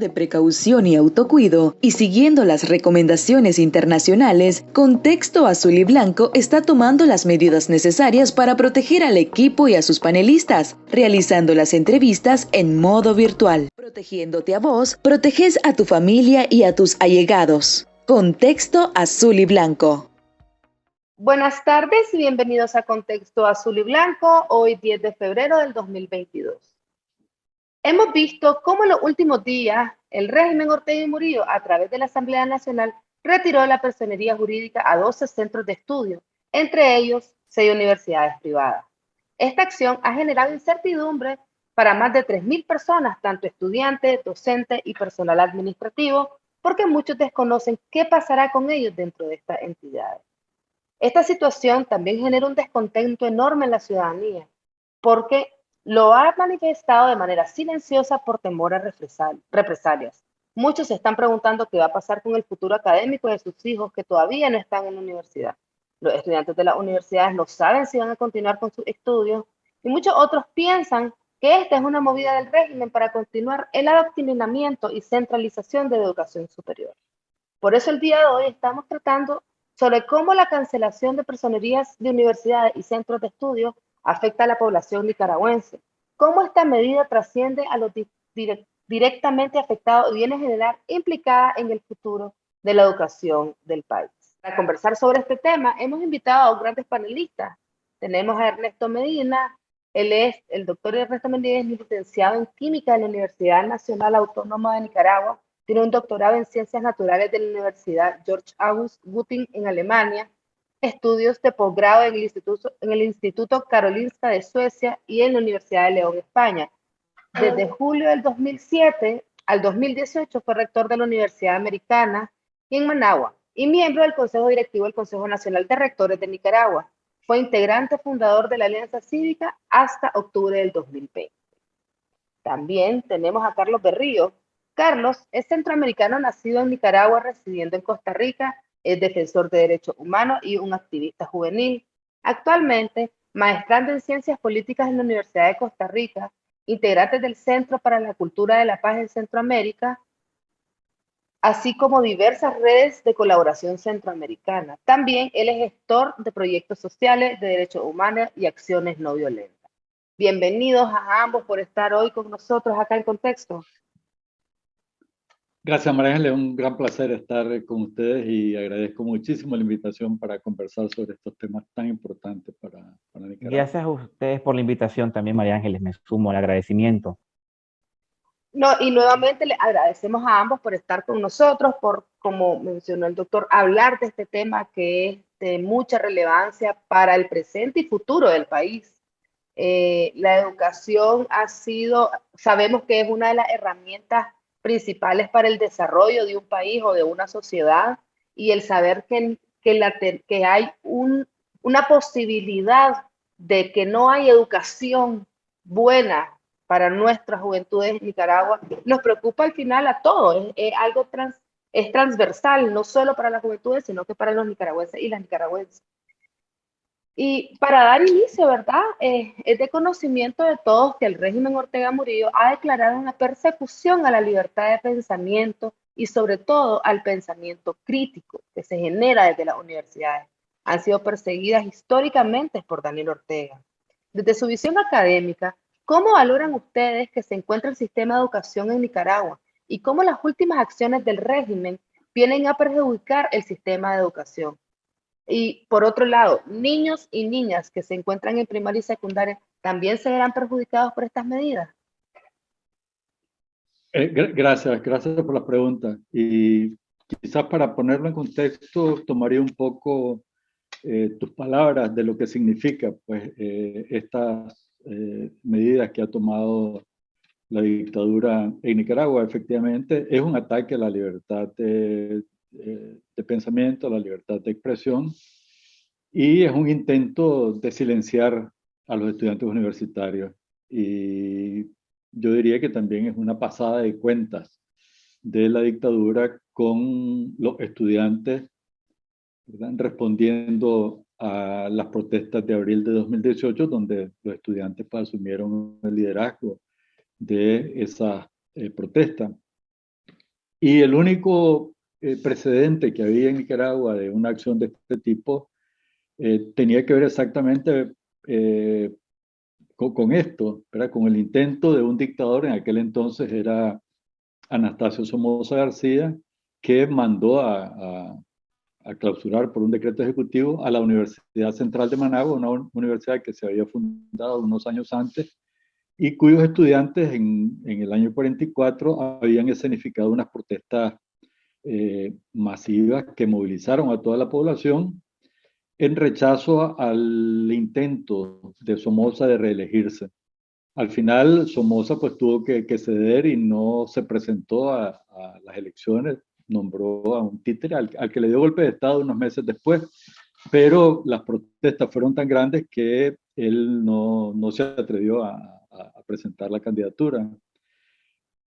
de precaución y autocuido y siguiendo las recomendaciones internacionales, Contexto Azul y Blanco está tomando las medidas necesarias para proteger al equipo y a sus panelistas, realizando las entrevistas en modo virtual. Protegiéndote a vos, proteges a tu familia y a tus allegados. Contexto Azul y Blanco. Buenas tardes y bienvenidos a Contexto Azul y Blanco, hoy 10 de febrero del 2022. Hemos visto cómo en los últimos días el régimen Ortega y Murillo, a través de la Asamblea Nacional, retiró la personería jurídica a 12 centros de estudio, entre ellos 6 universidades privadas. Esta acción ha generado incertidumbre para más de 3.000 personas, tanto estudiantes, docentes y personal administrativo, porque muchos desconocen qué pasará con ellos dentro de estas entidades. Esta situación también genera un descontento enorme en la ciudadanía, porque lo ha manifestado de manera silenciosa por temor a represalias. Muchos se están preguntando qué va a pasar con el futuro académico de sus hijos que todavía no están en la universidad. Los estudiantes de las universidades no saben si van a continuar con sus estudios y muchos otros piensan que esta es una movida del régimen para continuar el adoctrinamiento y centralización de la educación superior. Por eso el día de hoy estamos tratando sobre cómo la cancelación de personerías de universidades y centros de estudio afecta a la población nicaragüense, cómo esta medida trasciende a los directamente afectados y viene a generar implicada en el futuro de la educación del país. Para conversar sobre este tema hemos invitado a dos grandes panelistas. Tenemos a Ernesto Medina, él es el doctor Ernesto Medina, es licenciado en Química de la Universidad Nacional Autónoma de Nicaragua. Tiene un doctorado en Ciencias Naturales de la Universidad Georg August Göttingen en Alemania, estudios de posgrado en el Instituto Karolinska de Suecia y en la Universidad de León, España. Desde julio del 2007 al 2018 fue rector de la Universidad Americana en Managua y miembro del Consejo Directivo del Consejo Nacional de Rectores de Nicaragua. Fue integrante fundador de la Alianza Cívica hasta octubre del 2020. También tenemos a Carlos Berrío. Carlos es centroamericano nacido en Nicaragua, residiendo en Costa Rica, es defensor de derechos humanos y un activista juvenil. Actualmente, maestrando en Ciencias Políticas en la Universidad de Costa Rica, integrante del Centro para la Cultura de la Paz en Centroamérica, así como diversas redes de colaboración centroamericana. También él es gestor de proyectos sociales de derechos humanos y acciones no violentas. Bienvenidos a ambos por estar hoy con nosotros acá en Contexto. Gracias, María Ángeles. Un gran placer estar con ustedes y agradezco muchísimo la invitación para conversar sobre estos temas tan importantes para Nicaragua. Gracias a ustedes por la invitación también, María Ángeles. Me sumo al agradecimiento. No, y nuevamente le agradecemos a ambos por estar con nosotros, por, como mencionó el doctor, hablar de este tema que es de mucha relevancia para el presente y futuro del país. La educación sabemos que es una de las herramientas principales para el desarrollo de un país o de una sociedad, y el saber que hay una posibilidad de que no hay educación buena para nuestras juventudes en Nicaragua, nos preocupa al final a todos. Es algo es transversal, no solo para las juventudes, sino que para los nicaragüenses y las nicaragüenses. Y para dar inicio, ¿verdad? Es de conocimiento de todos que el régimen Ortega Murillo ha declarado una persecución a la libertad de pensamiento y sobre todo al pensamiento crítico que se genera desde las universidades. Han sido perseguidas históricamente por Daniel Ortega. Desde su visión académica, ¿cómo valoran ustedes que se encuentra el sistema de educación en Nicaragua y cómo las últimas acciones del régimen vienen a perjudicar el sistema de educación? Y por otro lado, niños y niñas que se encuentran en primaria y secundaria también se verán perjudicados por estas medidas. Gracias por la pregunta. Y quizás para ponerlo en contexto, tomaría un poco tus palabras de lo que significa pues, estas medidas que ha tomado la dictadura en Nicaragua. Efectivamente, es un ataque a la libertad de pensamiento, a la libertad de expresión, y es un intento de silenciar a los estudiantes universitarios. Y yo diría que también es una pasada de cuentas de la dictadura con los estudiantes, ¿verdad?, respondiendo a las protestas de abril de 2018, donde los estudiantes pues, asumieron el liderazgo de esas protestas. Y el único precedente que había en Nicaragua de una acción de este tipo tenía que ver exactamente con esto, ¿verdad? Con el intento de un dictador, en aquel entonces era Anastasio Somoza García, que mandó a clausurar por un decreto ejecutivo a la Universidad Central de Managua, una universidad que se había fundado unos años antes y cuyos estudiantes en el año 44 habían escenificado unas protestas masivas que movilizaron a toda la población en rechazo al intento de Somoza de reelegirse. Al final, Somoza pues tuvo que ceder y no se presentó a las elecciones, nombró a un títere al que le dio golpe de Estado unos meses después, pero las protestas fueron tan grandes que él no se atrevió a presentar la candidatura.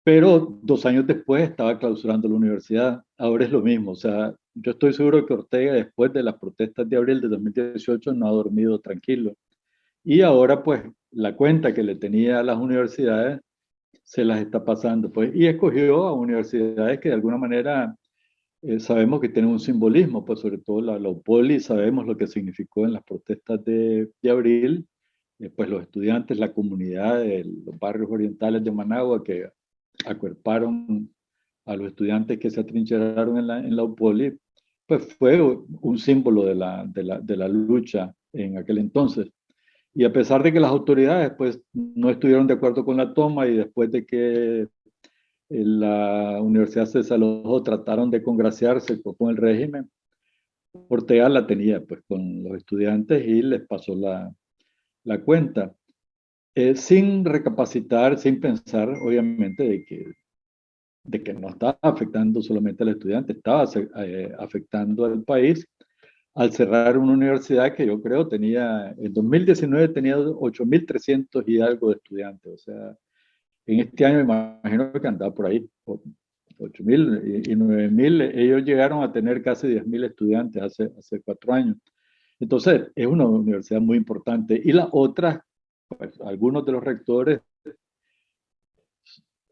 Pero 2 años después estaba clausurando la universidad. Ahora es lo mismo. O sea, yo estoy seguro que Ortega, después de las protestas de abril de 2018, no ha dormido tranquilo. Y ahora, pues, la cuenta que le tenía a las universidades se las está pasando, pues, y escogió a universidades que de alguna manera sabemos que tienen un simbolismo, pues, sobre todo la UPOLI, sabemos lo que significó en las protestas de abril, pues los estudiantes, la comunidad de los barrios orientales de Managua que acuerparon a los estudiantes que se atrincheraron en la UPOLI, pues fue un símbolo de la lucha en aquel entonces. Y a pesar de que las autoridades pues, no estuvieron de acuerdo con la toma y después de que la universidad se desalojó, trataron de congraciarse con el régimen, Ortega la tenía pues, con los estudiantes y les pasó la cuenta. Sin recapacitar, sin pensar, obviamente, de que no estaba afectando solamente al estudiante, estaba afectando al país al cerrar una universidad que yo creo tenía, en 2019 tenía 8.300 y algo de estudiantes, o sea, en este año me imagino que andaba por ahí, 8.000 y 9.000, ellos llegaron a tener casi 10.000 estudiantes hace 4 años. Entonces, es una universidad muy importante. Y las otras, pues, algunos de los rectores,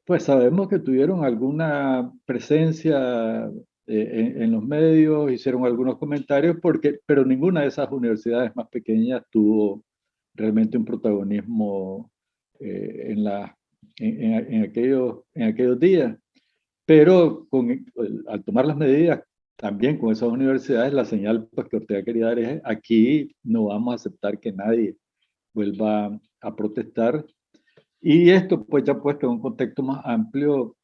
pues sabemos que tuvieron alguna presencia en los medios, hicieron algunos comentarios, pero ninguna de esas universidades más pequeñas tuvo realmente un protagonismo en aquellos días. Pero al tomar las medidas, también con esas universidades, la señal pues, que Ortega quería dar es, aquí no vamos a aceptar que nadie vuelva a protestar. Y esto, pues ya puesto en un contexto más amplio,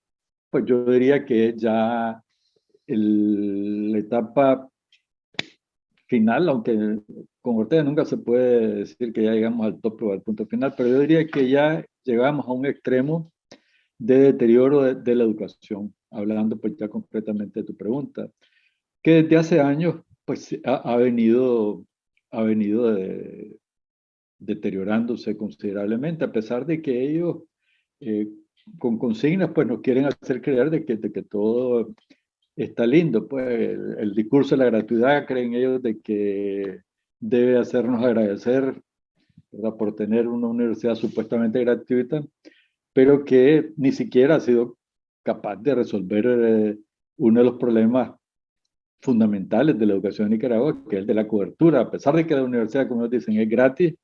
pues yo diría que es ya la etapa final, aunque con Ortega nunca se puede decir que ya llegamos al tope o al punto final, pero yo diría que ya llegamos a un extremo de deterioro de la educación, hablando pues ya concretamente de tu pregunta, que desde hace años pues ha venido deteriorándose considerablemente, a pesar de que ellos eh, con consignas pues nos quieren hacer creer de que todo está lindo, pues el discurso de la gratuidad, creen ellos de que debe hacernos agradecer, ¿verdad?, por tener una universidad supuestamente gratuita, pero que ni siquiera ha sido capaz de resolver uno de los problemas fundamentales de la educación en Nicaragua, que es el de la cobertura. A pesar de que la universidad, como nos dicen, es gratis,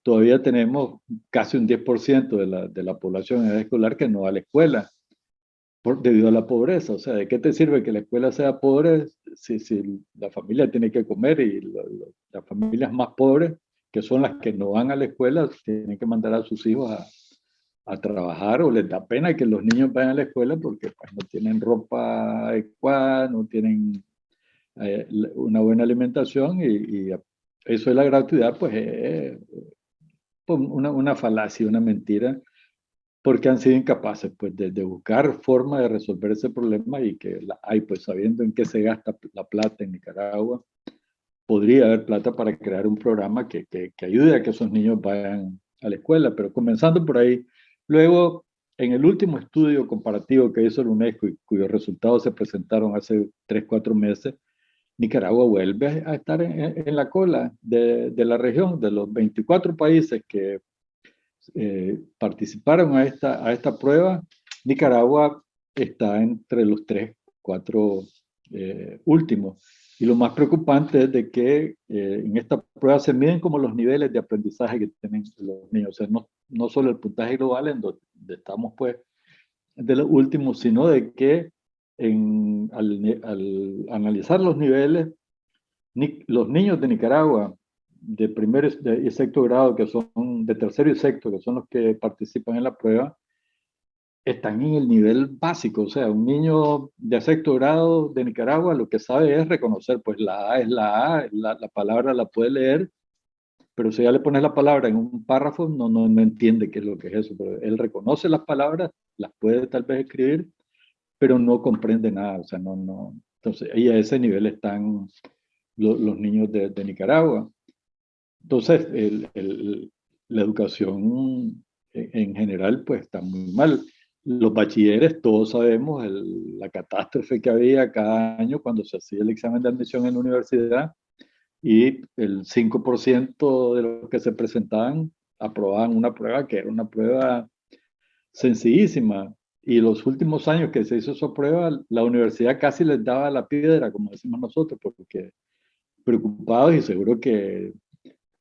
todavía tenemos casi un 10% de la población en edad escolar que no va a la escuela debido a la pobreza. O sea, ¿de qué te sirve que la escuela sea pobre si la familia tiene que comer y las familias más pobres, que son las que no van a la escuela, tienen que mandar a sus hijos a trabajar o les da pena que los niños vayan a la escuela porque pues, no tienen ropa adecuada, no tienen una buena alimentación y eso es la gratuidad, pues es una falacia, una mentira, porque han sido incapaces pues, de buscar forma de resolver ese problema y que hay, pues sabiendo en qué se gasta la plata en Nicaragua, podría haber plata para crear un programa que ayude a que esos niños vayan a la escuela, pero comenzando por ahí. Luego, en el último estudio comparativo que hizo la UNESCO y cuyos resultados se presentaron hace 3, 4 meses, Nicaragua vuelve a estar en la cola de la región, de los 24 países que participaron a esta prueba. Nicaragua está entre los 3, 4 últimos. Y lo más preocupante es de que en esta prueba se miden como los niveles de aprendizaje que tienen los niños. O sea, no solo el puntaje global en donde estamos pues de los últimos, sino de que al analizar los niveles, los niños de Nicaragua de primero y sexto grado, que son de tercero y sexto, que son los que participan en la prueba, están en el nivel básico. O sea, un niño de sexto grado de Nicaragua lo que sabe es reconocer, pues la A es la A, la palabra la puede leer, pero si ya le pones la palabra en un párrafo, no entiende qué es lo que es eso. Pero él reconoce las palabras, las puede tal vez escribir, pero no comprende nada. O sea, no. Entonces, ahí a ese nivel están los niños de Nicaragua. Entonces, la educación en general, pues está muy mal. Los bachilleres, todos sabemos la catástrofe que había cada año cuando se hacía el examen de admisión en la universidad, y el 5% de los que se presentaban aprobaban una prueba que era una prueba sencillísima. Y los últimos años que se hizo esa prueba, la universidad casi les daba la piedra, como decimos nosotros, porque preocupados, y seguro que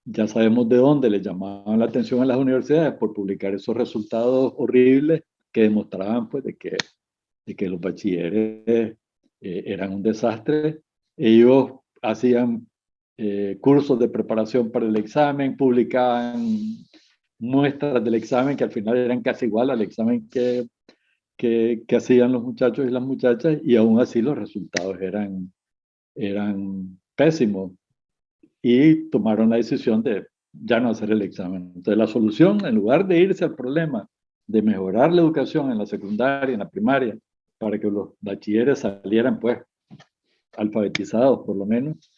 ya sabemos de dónde les llamaban la atención a las universidades por publicar esos resultados horribles que demostraban pues de que los bachilleres eran un desastre. Ellos hacían cursos de preparación para el examen, publicaban muestras del examen que al final eran casi igual al examen que hacían los muchachos y las muchachas, y aún así los resultados eran pésimos, y tomaron la decisión de ya no hacer el examen. Entonces la solución, en lugar de irse al problema de mejorar la educación en la secundaria, en la primaria, para que los bachilleres salieran pues alfabetizados por lo menos,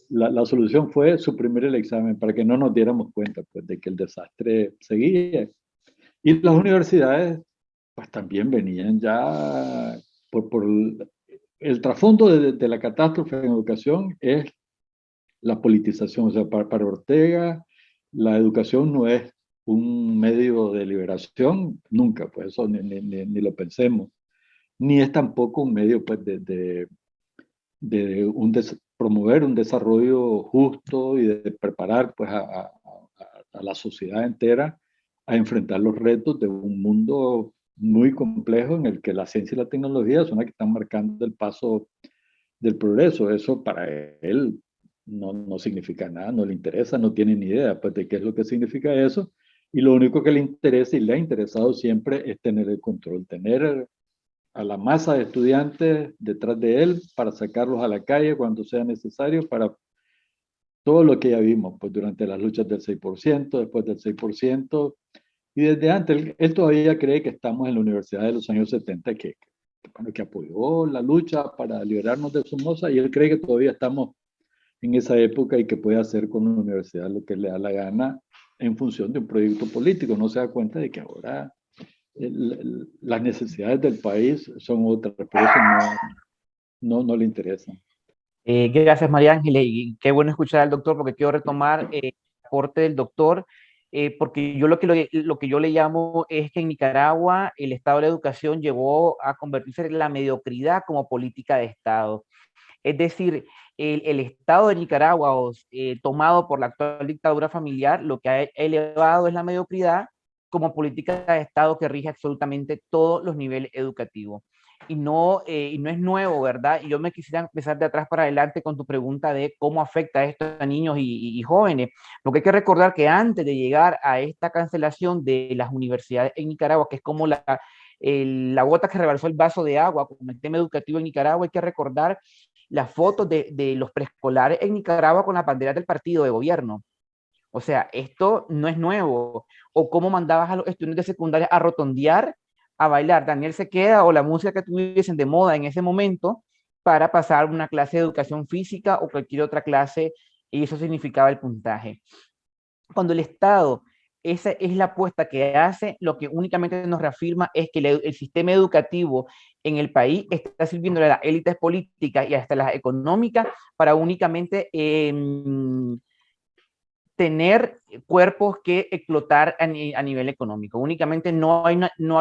la solución fue suprimir el examen para que no nos diéramos cuenta pues de que el desastre seguía. Y las universidades pues también venían ya por el trasfondo de la catástrofe en educación es la politización. O sea, para Ortega, la educación no es un medio de liberación, nunca, pues eso ni lo pensemos, ni es tampoco un medio pues, de promover un desarrollo justo y de preparar pues, a la sociedad entera a enfrentar los retos de un mundo muy complejo en el que la ciencia y la tecnología son las que están marcando el paso del progreso. Eso para él no significa nada, no le interesa, no tiene ni idea pues, de qué es lo que significa eso. Y lo único que le interesa y le ha interesado siempre es tener el control, tener a la masa de estudiantes detrás de él para sacarlos a la calle cuando sea necesario, para todo lo que ya vimos pues, durante las luchas del 6%, después del 6%, y desde antes. Él todavía cree que estamos en la universidad de los años 70, bueno, que apoyó la lucha para liberarnos de Somoza, y él cree que todavía estamos en esa época y que puede hacer con la universidad lo que le da la gana en función de un proyecto político. No se da cuenta de que ahora las necesidades del país son otras, por eso no le interesa. Gracias, María Ángeles, y qué bueno escuchar al doctor, porque quiero retomar el aporte del doctor, porque yo lo que yo le llamo es que en Nicaragua el estado de la educación llevó a convertirse en la mediocridad como política de Estado. Es decir, el Estado de Nicaragua, tomado por la actual dictadura familiar, lo que ha elevado es la mediocridad como política de Estado que rige absolutamente todos los niveles educativos. Y no es nuevo, ¿verdad? Y yo me quisiera empezar de atrás para adelante con tu pregunta de cómo afecta esto a niños y jóvenes. Porque hay que recordar que antes de llegar a esta cancelación de las universidades en Nicaragua, que es como la gota que rebalsó el vaso de agua con el tema educativo en Nicaragua, hay que recordar las fotos de los preescolares en Nicaragua con la bandera del partido de gobierno. O sea, esto no es nuevo. O cómo mandabas a los estudiantes de secundaria a rotondear, a bailar Daniel se queda o la música que tuviesen de moda en ese momento para pasar una clase de educación física o cualquier otra clase, y eso significaba el puntaje. Cuando el Estado, esa es la apuesta que hace, lo que únicamente nos reafirma es que el sistema educativo en el país está sirviendo a las élites políticas y hasta las económicas para únicamente tener cuerpos que explotar a nivel económico. Únicamente no hay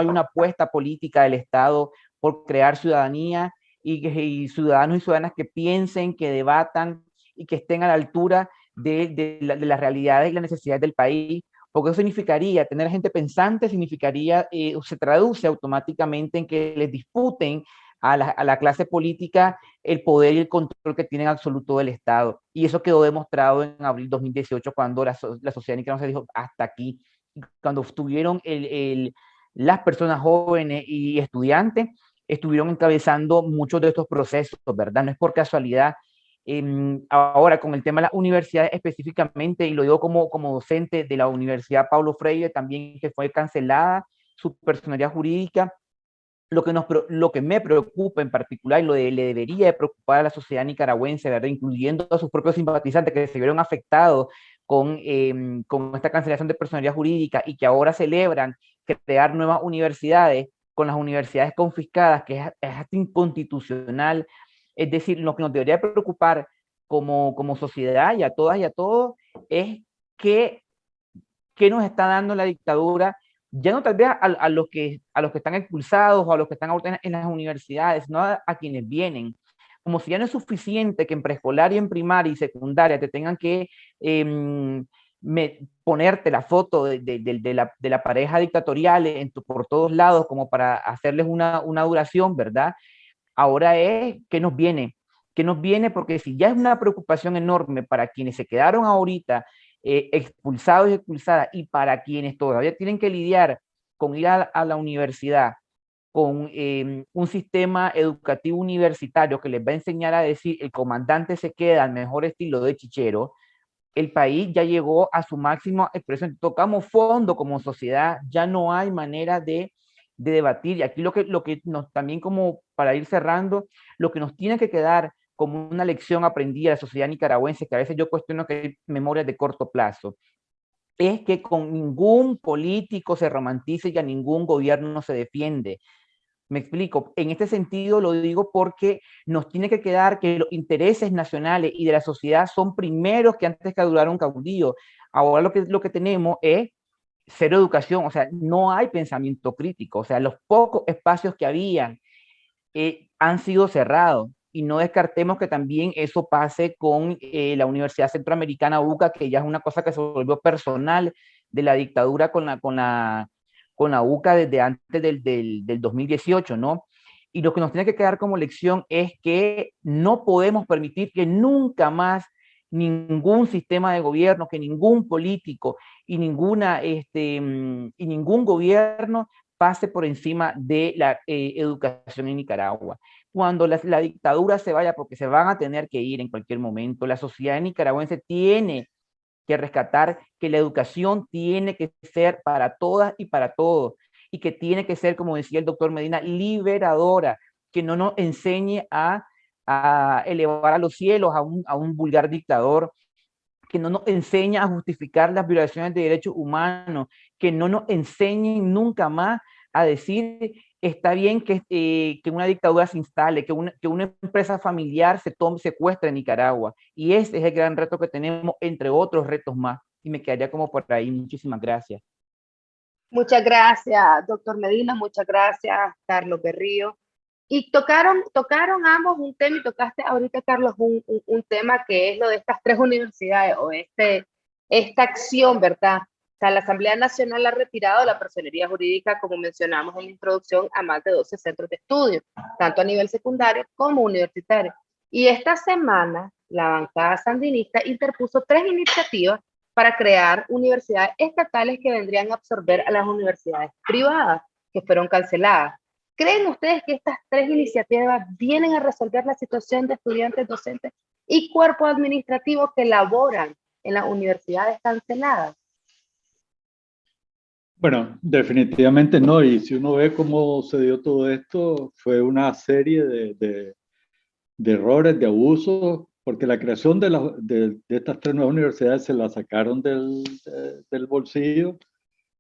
una apuesta política del Estado por crear ciudadanía y ciudadanos y ciudadanas que piensen, que debatan y que estén a la altura de las realidades y las necesidades del país, porque eso significaría, tener gente pensante significaría, se traduce automáticamente en que les disputen a la clase política el poder y el control que tienen absoluto del Estado. Y eso quedó demostrado en abril 2018, cuando la sociedad nicaragüense dijo hasta aquí, cuando estuvieron las personas jóvenes y estudiantes, estuvieron encabezando muchos de estos procesos, ¿verdad? No es por casualidad. Ahora, con el tema de las universidades específicamente, y lo digo como docente de la Universidad Paulo Freire, también que fue cancelada su personalidad jurídica, lo que me preocupa en particular, y le debería de preocupar a la sociedad nicaragüense, ¿verdad? Incluyendo a sus propios simpatizantes que se vieron afectados con esta cancelación de personalidad jurídica y que ahora celebran crear nuevas universidades con las universidades confiscadas, que es hasta inconstitucional. Es decir, lo que nos debería preocupar como sociedad y a todas y a todos es qué nos está dando la dictadura, ya no tal vez a los que están expulsados o a los que están ahorita en las universidades, no a quienes vienen. Como si ya no es suficiente que en preescolar y en primaria y secundaria te tengan que ponerte la foto de la pareja dictatorial por todos lados como para hacerles una duración, ¿verdad? Ahora es, ¿qué nos viene? ¿Qué nos viene? Porque si ya es una preocupación enorme para quienes se quedaron ahorita expulsados y expulsadas, y para quienes todavía tienen que lidiar con ir a la universidad, con un sistema educativo universitario que les va a enseñar a decir el comandante se queda al mejor estilo de Chichero, el país ya llegó a su máxima expresión. Tocamos fondo como sociedad, ya no hay manera de debatir. Y aquí lo que nos, también como para ir cerrando, lo que nos tiene que quedar como una lección aprendida de la sociedad nicaragüense, que a veces yo cuestiono que hay memorias de corto plazo, es que con ningún político se romantice y a ningún gobierno se defiende. Me explico. En este sentido lo digo porque nos tiene que quedar que los intereses nacionales y de la sociedad son primeros que antes que adular un caudillo. Ahora lo que tenemos es cero educación, o sea, no hay pensamiento crítico, o sea, los pocos espacios que habían han sido cerrados. Y no descartemos que también eso pase con la Universidad Centroamericana UCA, que ya es una cosa que se volvió personal de la dictadura con la UCA desde antes del 2018, ¿no? Y lo que nos tiene que quedar como lección es que no podemos permitir que nunca más ningún sistema de gobierno, que ningún político y ningún gobierno pase por encima de la educación en Nicaragua. Cuando la dictadura se vaya, porque se van a tener que ir en cualquier momento, la sociedad nicaragüense tiene que rescatar que la educación tiene que ser para todas y para todos, y que tiene que ser, como decía el doctor Medina, liberadora, que no nos enseñe a elevar a los cielos a un vulgar dictador, que no nos enseña a justificar las violaciones de derechos humanos, que no nos enseñen nunca más a decir está bien que una dictadura se instale, que una empresa familiar se secuestre en Nicaragua. Y ese es el gran reto que tenemos, entre otros retos más. Y me quedaría como por ahí. Muchísimas gracias. Muchas gracias, doctor Medina. Muchas gracias, Carlos Berrío. Y tocaron ambos un tema, y tocaste ahorita, Carlos, un tema que es lo de estas tres universidades o esta acción, ¿verdad? O sea, la Asamblea Nacional ha retirado la personería jurídica, como mencionamos en la introducción, a más de 12 centros de estudio, tanto a nivel secundario como universitario. Y esta semana, la bancada sandinista interpuso 3 iniciativas para crear universidades estatales que vendrían a absorber a las universidades privadas que fueron canceladas. ¿Creen ustedes que estas 3 iniciativas vienen a resolver la situación de estudiantes, docentes y cuerpos administrativos que laboran en las universidades canceladas? Bueno, definitivamente no. Y si uno ve cómo se dio todo esto, fue una serie de errores, de abusos, porque la creación de estas 3 nuevas universidades se las sacaron del bolsillo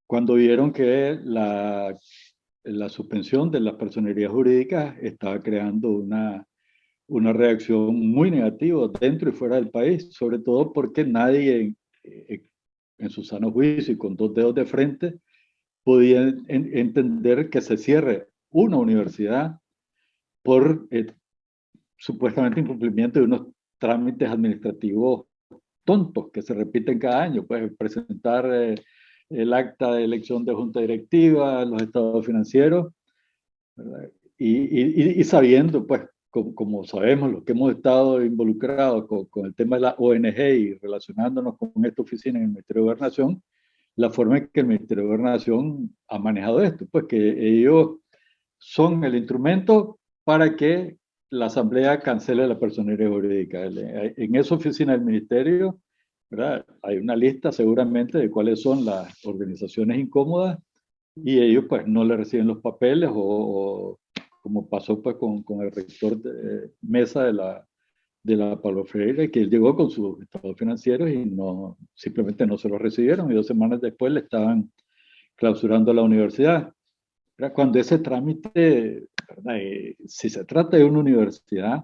cuando vieron que la suspensión de las personerías jurídicas estaba creando una reacción muy negativa dentro y fuera del país, sobre todo porque nadie en su sano juicio y con 2 dedos de frente podía entender que se cierre una universidad por supuestamente incumplimiento de unos trámites administrativos tontos que se repiten cada año. Pues presentar el acta de elección de junta directiva, los estados financieros, ¿verdad? Y sabiendo, pues, como sabemos, los que hemos estado involucrados con el tema de la ONG y relacionándonos con esta oficina en el Ministerio de Gobernación, la forma en que el Ministerio de Gobernación ha manejado esto, pues que ellos son el instrumento para que la Asamblea cancele la personería jurídica. En esa oficina del Ministerio, ¿verdad?, hay una lista seguramente de cuáles son las organizaciones incómodas y ellos pues no le reciben los papeles o como pasó pues con el rector de Mesa de la Pablo Freire, que él llegó con sus estados financieros y no, simplemente no se los recibieron y 2 semanas después le estaban clausurando la universidad. Cuando ese trámite, ¿verdad? Si se trata de una universidad,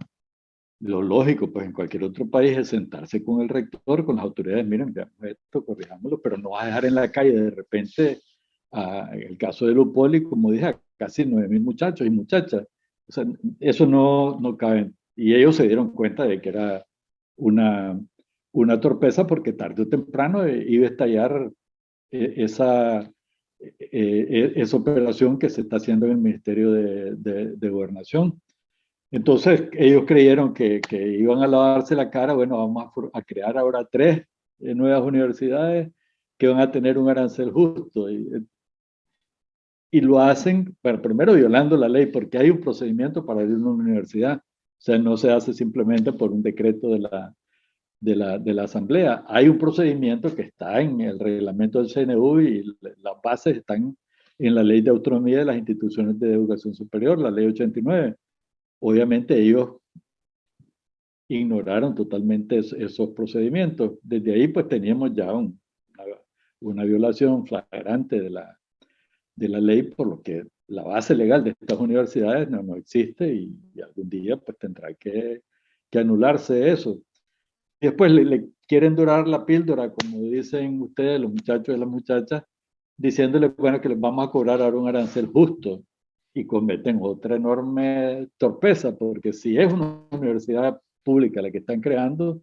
lo lógico, pues en cualquier otro país es sentarse con el rector, con las autoridades, miren, veamos esto, corrijámoslo, pero no vas a dejar en la calle de repente, en el caso de Lupoli, como dije, a casi 9.000 muchachos y muchachas. O sea, eso no cabe. Y ellos se dieron cuenta de que era una, una torpeza porque tarde o temprano iba a estallar esa esa operación que se está haciendo en el Ministerio de Gobernación. Entonces ellos creyeron que iban a lavarse la cara, bueno, vamos a crear ahora 3 nuevas universidades que van a tener un arancel justo. Y lo hacen, pero primero violando la ley, porque hay un procedimiento para abrir una universidad. O sea, no se hace simplemente por un decreto de la Asamblea. Hay un procedimiento que está en el reglamento del CNU y las bases están en la Ley de Autonomía de las Instituciones de Educación Superior, la Ley 89. Obviamente ellos ignoraron totalmente esos procedimientos. Desde ahí pues teníamos ya una violación flagrante de la ley, por lo que la base legal de estas universidades no existe y algún día pues tendrá que anularse eso. Y después le quieren dorar la píldora, como dicen ustedes, los muchachos y las muchachas, diciéndole, bueno, que les vamos a cobrar ahora un arancel justo. Y cometen otra enorme torpeza, porque si es una universidad pública la que están creando,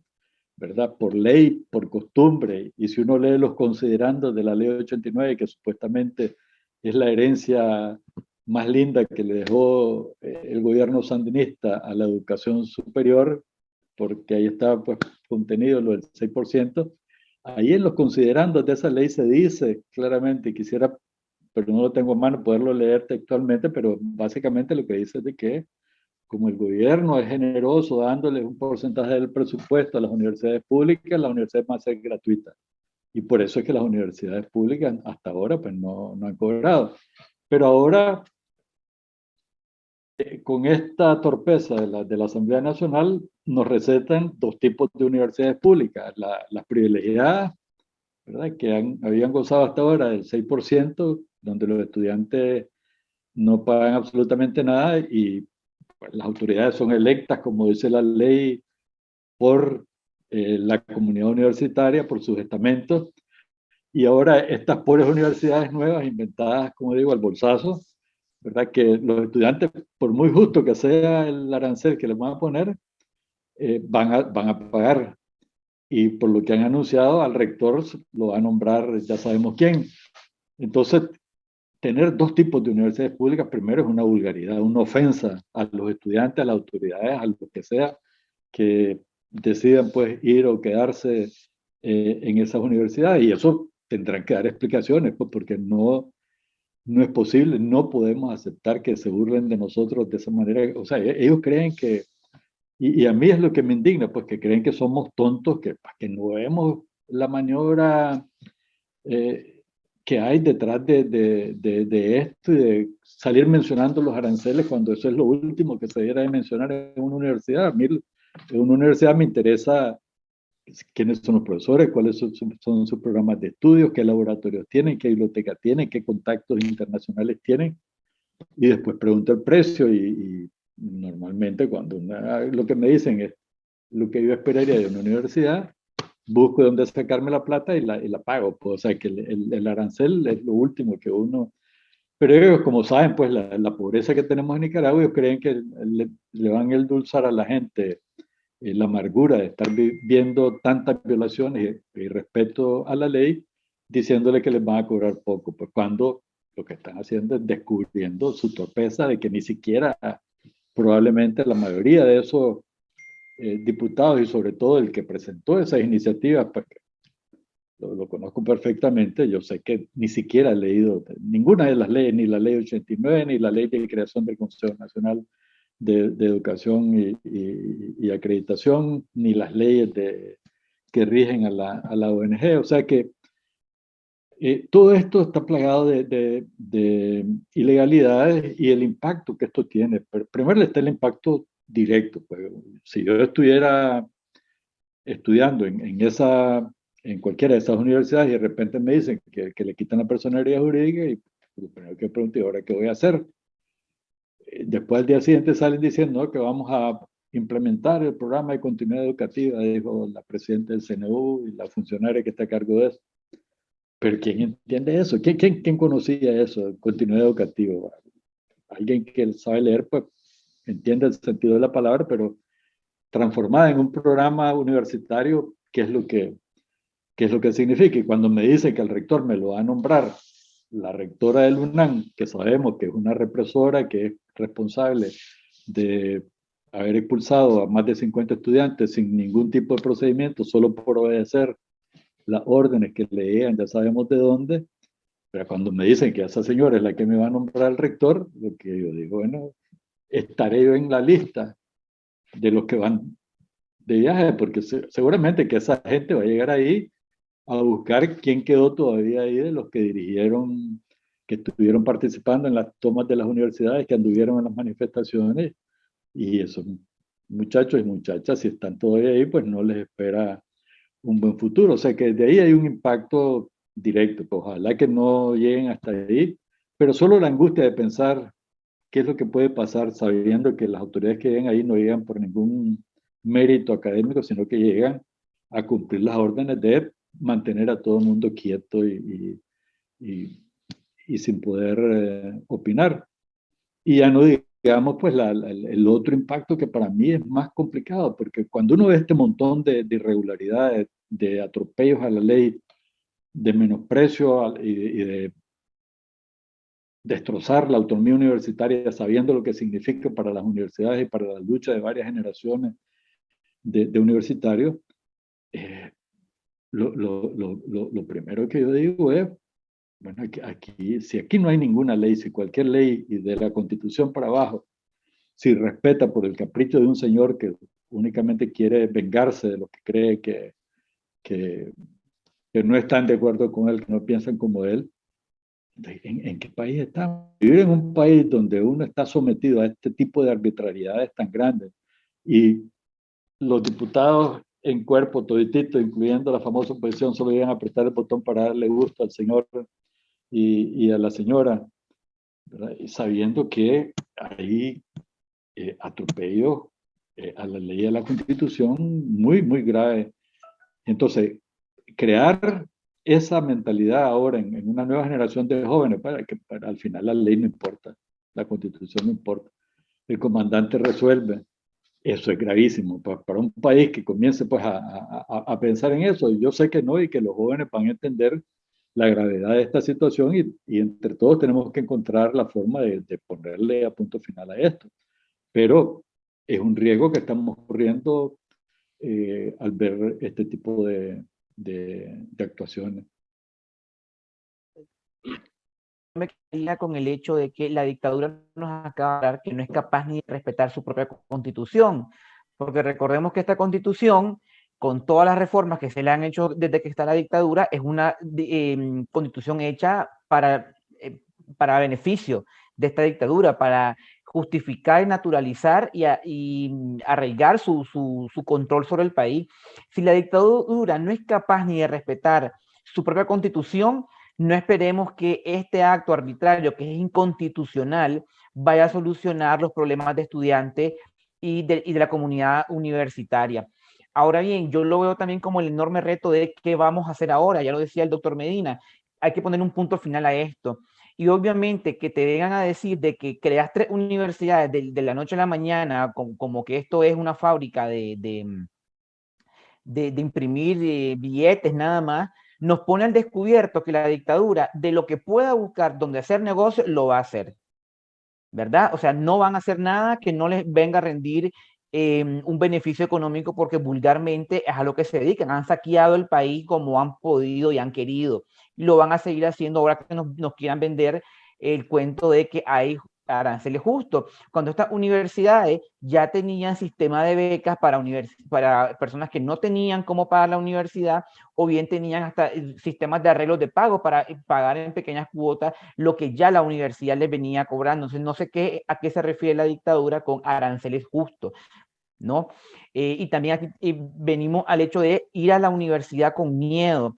¿verdad? Por ley, por costumbre, y si uno lee los considerandos de la ley 89, que supuestamente es la herencia más linda que le dejó el gobierno sandinista a la educación superior, porque ahí está pues contenido lo del 6%, ahí en los considerandos de esa ley se dice claramente, quisiera, pero no lo tengo en mano, poderlo leer textualmente, pero básicamente lo que dice es de que como el gobierno es generoso dándole un porcentaje del presupuesto a las universidades públicas, las universidades van a ser gratuitas. Y por eso es que las universidades públicas hasta ahora pues no han cobrado. Pero ahora con esta torpeza de la Asamblea Nacional, nos recetan 2 tipos de universidades públicas. Las privilegiadas, ¿verdad?, que habían gozado hasta ahora del 6%, donde los estudiantes no pagan absolutamente nada y pues, las autoridades son electas, como dice la ley, por la comunidad universitaria, por sus estamentos. Y ahora estas pobres universidades nuevas, inventadas, como digo, al bolsazo, ¿verdad?, que los estudiantes, por muy justo que sea el arancel que les van a poner, van a pagar. Y por lo que han anunciado, al rector lo va a nombrar ya sabemos quién. Entonces, tener 2 tipos de universidades públicas, primero es una vulgaridad, una ofensa a los estudiantes, a las autoridades, a lo que sea, que decidan pues ir o quedarse en esas universidades. Y eso tendrán que dar explicaciones, pues, porque no es posible, no podemos aceptar que se burlen de nosotros de esa manera. O sea, ellos creen que, y a mí es lo que me indigna, pues que creen que somos tontos, que no vemos la maniobra que hay detrás de esto y de salir mencionando los aranceles cuando eso es lo último que se debiera de mencionar en una universidad. A mí en una universidad me interesa quiénes son los profesores, cuáles son sus programas de estudio, qué laboratorios tienen, qué biblioteca tienen, qué contactos internacionales tienen, y después pregunto el precio y normalmente cuando lo que me dicen es lo que yo esperaría de una universidad, busco de dónde sacarme la plata y la pago. Pues, o sea que el arancel es lo último que uno Pero ellos, como saben, pues la pobreza que tenemos en Nicaragua, ellos creen que le van a endulzar a la gente la amargura de estar viendo tantas violaciones y respeto a la ley, diciéndole que les van a cobrar poco, pues cuando lo que están haciendo es descubriendo su torpeza de que ni siquiera probablemente la mayoría de esos diputados y sobre todo el que presentó esas iniciativas, pues lo conozco perfectamente, yo sé que ni siquiera he leído ninguna de las leyes, ni la ley 89, ni la ley de creación del Consejo Nacional de Educación y Acreditación, ni las leyes que rigen a la ONG. O sea que todo esto está plagado de ilegalidades y el impacto que esto tiene. Pero primero está el impacto directo. Pues, si yo estuviera estudiando en cualquiera de esas universidades y de repente me dicen que le quitan la personalidad jurídica, y lo primero que pregunto, ¿y ahora qué voy a hacer? Después al día siguiente salen diciendo, ¿no?, que vamos a implementar el programa de continuidad educativa, dijo la presidenta del CNU y la funcionaria que está a cargo de eso. Pero ¿quién entiende eso? ¿Quién conocía eso, continuidad educativa? Alguien que sabe leer, pues entiende el sentido de la palabra, pero transformada en un programa universitario, ¿qué es lo que significa? Y cuando me dicen que el rector me lo va a nombrar la rectora del UNAM, que sabemos que es una represora, que es responsable de haber expulsado a más de 50 estudiantes sin ningún tipo de procedimiento, solo por obedecer las órdenes que le llegan, ya sabemos de dónde. Pero cuando me dicen que esa señora es la que me va a nombrar el rector, lo que yo digo, bueno, estaré yo en la lista de los que van de viaje, porque seguramente que esa gente va a llegar ahí a buscar quién quedó todavía ahí de los que dirigieron, que estuvieron participando en las tomas de las universidades, que anduvieron en las manifestaciones, y esos muchachos y muchachas, si están todavía ahí, pues no les espera un buen futuro. O sea que de ahí hay un impacto directo, pues ojalá que no lleguen hasta ahí, pero solo la angustia de pensar qué es lo que puede pasar sabiendo que las autoridades que llegan ahí no llegan por ningún mérito académico, sino que llegan a cumplir las órdenes de mantener a todo el mundo quieto y sin poder opinar. Y ya no digamos pues el otro impacto que para mí es más complicado, porque cuando uno ve este montón de irregularidades, de atropellos a la ley, de menosprecio y de destrozar la autonomía universitaria sabiendo lo que significa para las universidades y para la lucha de varias generaciones de universitarios, lo primero que yo digo es, bueno, si aquí no hay ninguna ley, si cualquier ley y de la Constitución para abajo, si respeta por el capricho de un señor que únicamente quiere vengarse de los que cree que no están de acuerdo con él, que no piensan como él, ¿en qué país estamos? Vivir en un país donde uno está sometido a este tipo de arbitrariedades tan grandes y los diputados en cuerpo toditito, incluyendo la famosa oposición, solo llegan a apretar el botón para darle gusto al señor y a la señora, ¿verdad? Y sabiendo que hay atropellos a la ley y a la Constitución muy, muy grave. Entonces, crear esa mentalidad ahora en una nueva generación de jóvenes, al final la ley no importa, la Constitución no importa, el comandante resuelve. Eso es gravísimo para un país que comience pues a pensar en eso. Yo sé que no y que los jóvenes van a entender la gravedad de esta situación y entre todos tenemos que encontrar la forma de ponerle a punto final a esto. Pero es un riesgo que estamos corriendo al ver este tipo de actuaciones. Me quedaría con el hecho de que la dictadura nos acaba de dar que no es capaz ni de respetar su propia constitución, porque recordemos que esta constitución, con todas las reformas que se le han hecho desde que está la dictadura, es una constitución hecha para beneficio de esta dictadura, para justificar y naturalizar y arraigar su control sobre el país. Si la dictadura no es capaz ni de respetar su propia constitución, no esperemos que este acto arbitrario, que es inconstitucional, vaya a solucionar los problemas de estudiantes y de la comunidad universitaria. Ahora bien, yo lo veo también como el enorme reto de qué vamos a hacer ahora, ya lo decía el doctor Medina, hay que poner un punto final a esto. y obviamente que te vengan a decir de que creas 3 universidades de la noche a la mañana, como que esto es una fábrica de imprimir billetes nada más, nos pone al descubierto que la dictadura, de lo que pueda buscar donde hacer negocio, lo va a hacer, ¿verdad? O sea, no van a hacer nada que no les venga a rendir un beneficio económico, porque vulgarmente es a lo que se dedican. Han saqueado el país como han podido y han querido. Y lo van a seguir haciendo ahora que nos quieran vender el cuento de que hay aranceles justos. Cuando estas universidades ya tenían sistema de becas para personas que no tenían cómo pagar la universidad, o bien tenían hasta sistemas de arreglos de pago para pagar en pequeñas cuotas lo que ya la universidad les venía cobrando. Entonces, no sé a qué se refiere la dictadura con aranceles justos, ¿no? Y también aquí venimos al hecho de ir a la universidad con miedo,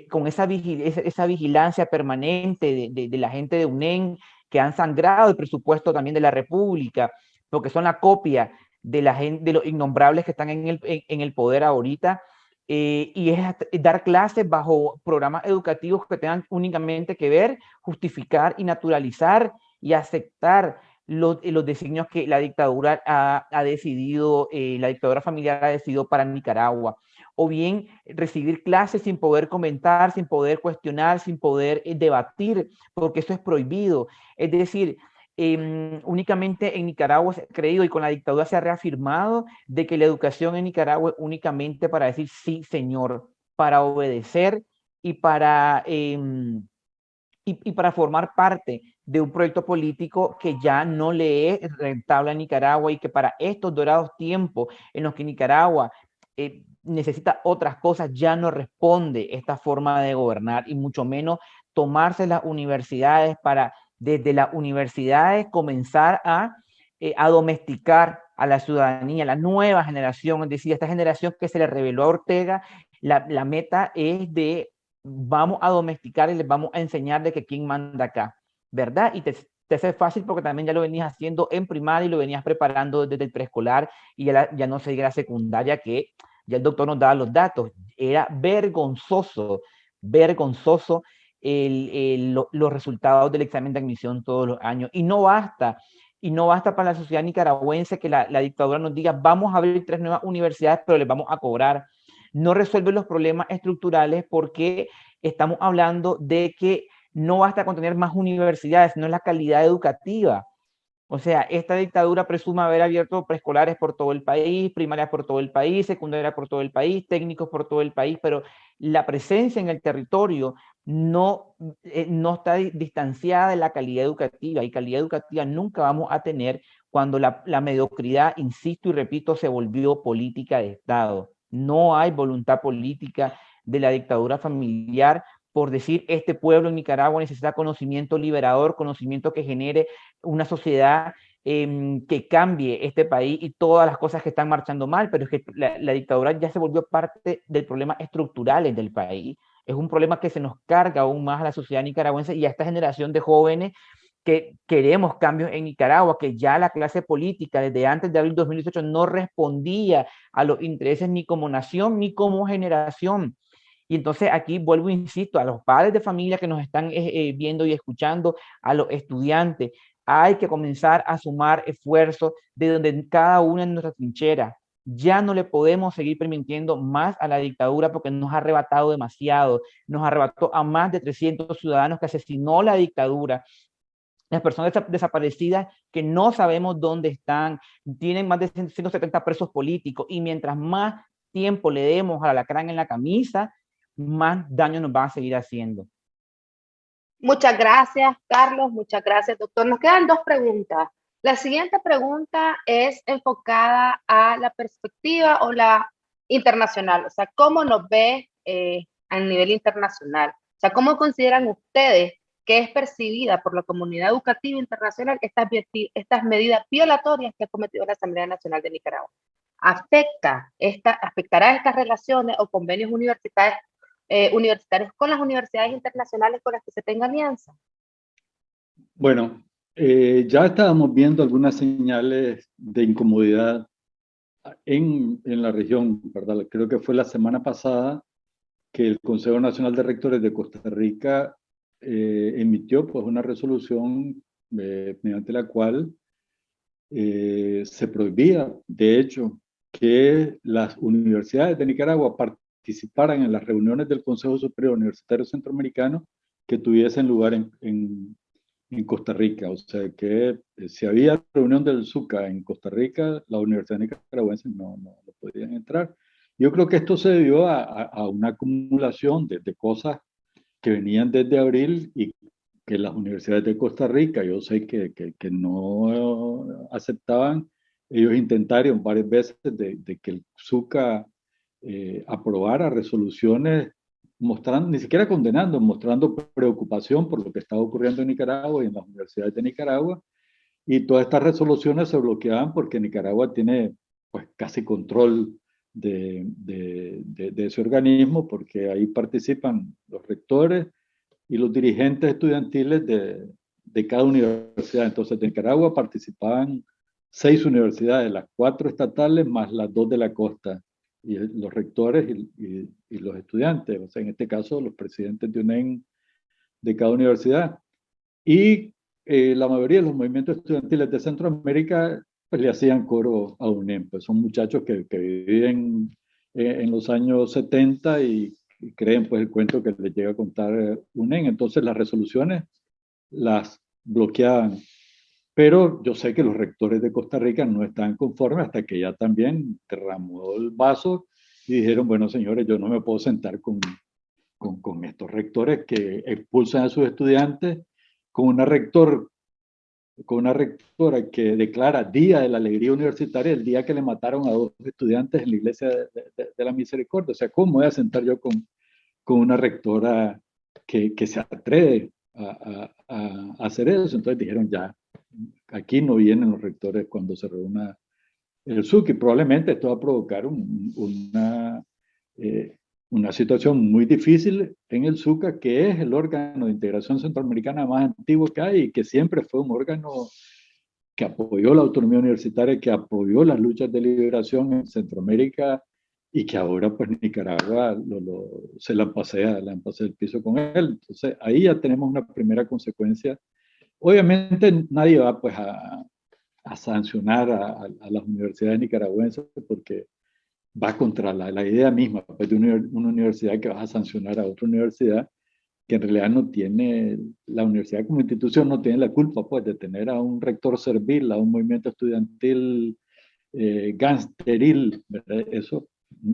con esa vigilancia permanente de la gente de UNEN, que han sangrado el presupuesto también de la República, porque son la copia de la gente, de los innombrables que están en el poder ahorita, y es dar clases bajo programas educativos que tengan únicamente que ver, justificar y naturalizar y aceptar los designios que la dictadura ha decidido, la dictadura familiar ha decidido para Nicaragua, o bien recibir clases sin poder comentar, sin poder cuestionar, sin poder debatir, porque eso es prohibido. Es decir, únicamente en Nicaragua se ha creído, y con la dictadura se ha reafirmado, de que la educación en Nicaragua es únicamente para decir sí, señor, para obedecer y para para formar parte de un proyecto político que ya no le es rentable a Nicaragua, y que para estos dorados tiempos en los que Nicaragua necesita otras cosas, ya no responde esta forma de gobernar, y mucho menos tomarse las universidades para desde las universidades comenzar a domesticar a la ciudadanía, la nueva generación. Es decir, esta generación que se le reveló a Ortega, la meta es de vamos a domesticar y les vamos a enseñar de que quién manda acá, ¿verdad? Y te hace fácil porque también ya lo venías haciendo en primaria y lo venías preparando desde el preescolar, y ya no se llega a la secundaria, que ya el doctor nos daba los datos. Era vergonzoso los resultados del examen de admisión todos los años. Y no basta para la sociedad nicaragüense que la dictadura nos diga vamos a abrir 3 nuevas universidades, pero les vamos a cobrar. No resuelve los problemas estructurales, porque estamos hablando de que no basta con tener más universidades, sino la calidad educativa. O sea, esta dictadura presume haber abierto preescolares por todo el país, primarias por todo el país, secundaria por todo el país, técnicos por todo el país, pero la presencia en el territorio no está distanciada de la calidad educativa, y calidad educativa nunca vamos a tener cuando la mediocridad, insisto y repito, se volvió política de Estado. No hay voluntad política de la dictadura familiar por decir este pueblo en Nicaragua necesita conocimiento liberador, conocimiento que genere una sociedad que cambie este país y todas las cosas que están marchando mal, pero es que la dictadura ya se volvió parte del problema estructurales del país. Es un problema que se nos carga aún más a la sociedad nicaragüense y a esta generación de jóvenes que queremos cambios en Nicaragua, que ya la clase política desde antes de abril 2018 no respondía a los intereses ni como nación ni como generación. Y entonces aquí vuelvo, insisto, a los padres de familia que nos están viendo y escuchando, a los estudiantes, hay que comenzar a sumar esfuerzos de donde cada uno en nuestra trinchera. Ya no le podemos seguir permitiendo más a la dictadura, porque nos ha arrebatado demasiado, nos arrebató a más de 300 ciudadanos que asesinó la dictadura. Las personas desaparecidas que no sabemos dónde están, tienen más de 170 presos políticos, y mientras más tiempo le demos al alacrán en la camisa, más daño nos va a seguir haciendo. Muchas gracias, Carlos. Muchas gracias, doctor. Nos quedan 2 preguntas. La siguiente pregunta es enfocada a la perspectiva o la internacional. O sea, ¿cómo nos ve a nivel internacional? O sea, ¿cómo consideran ustedes que es percibida por la comunidad educativa internacional estas medidas violatorias que ha cometido la Asamblea Nacional de Nicaragua? ¿Afectará estas relaciones o convenios universitarios con las universidades internacionales con las que se tenga alianza? Bueno, ya estábamos viendo algunas señales de incomodidad en la región, ¿verdad? Creo que fue la semana pasada que el Consejo Nacional de Rectores de Costa Rica emitió pues una resolución mediante la cual se prohibía, de hecho, que las universidades de Nicaragua participaran en las reuniones del Consejo Superior Universitario Centroamericano que tuviesen lugar en Costa Rica. O sea que si había reunión del SUCA en Costa Rica, las universidades nicaragüenses no podían entrar. Yo creo que esto se debió a una acumulación de cosas que venían desde abril y que las universidades de Costa Rica, yo sé que no aceptaban. Ellos intentaron varias veces de que el SUCA aprobara resoluciones mostrando, ni siquiera condenando, mostrando preocupación por lo que estaba ocurriendo en Nicaragua y en las universidades de Nicaragua. Y todas estas resoluciones se bloqueaban porque Nicaragua tiene pues casi control de ese organismo, porque ahí participan los rectores y los dirigentes estudiantiles de cada universidad. Entonces, de Nicaragua participaban 6 universidades, las 4 estatales más las 2 de la costa, y los rectores y los estudiantes, o sea, en este caso, los presidentes de UNEN de cada universidad. Y la mayoría de los movimientos estudiantiles de Centroamérica pues le hacían coro a UNEN, pues son muchachos que viven en los años 70 y creen pues el cuento que les llega a contar UNEN. Entonces las resoluciones las bloqueaban. Pero yo sé que los rectores de Costa Rica no estaban conformes hasta que ya también derramó el vaso y dijeron, bueno señores, yo no me puedo sentar con estos rectores que expulsan a sus estudiantes, con una rectora que declara Día de la Alegría Universitaria el día que le mataron a 2 estudiantes en la Iglesia de la Misericordia. O sea, ¿cómo voy a sentar yo con una rectora que se atreve a hacer eso? Entonces dijeron, ya, aquí no vienen los rectores cuando se reúna el SUC, y probablemente esto va a provocar una situación muy difícil en el SUCA, que es el órgano de integración centroamericana más antiguo que hay y que siempre fue un órgano que apoyó la autonomía universitaria, que apoyó las luchas de liberación en Centroamérica y que ahora pues Nicaragua se la pasea el piso con él. Entonces ahí ya tenemos una primera consecuencia. Obviamente nadie va pues a sancionar a las universidades nicaragüenses porque va contra la idea misma pues, de una universidad que va a sancionar a otra universidad que en realidad no tiene, la universidad como institución no tiene la culpa pues de tener a un rector servil, a un movimiento estudiantil gangsteril, ¿verdad? Eso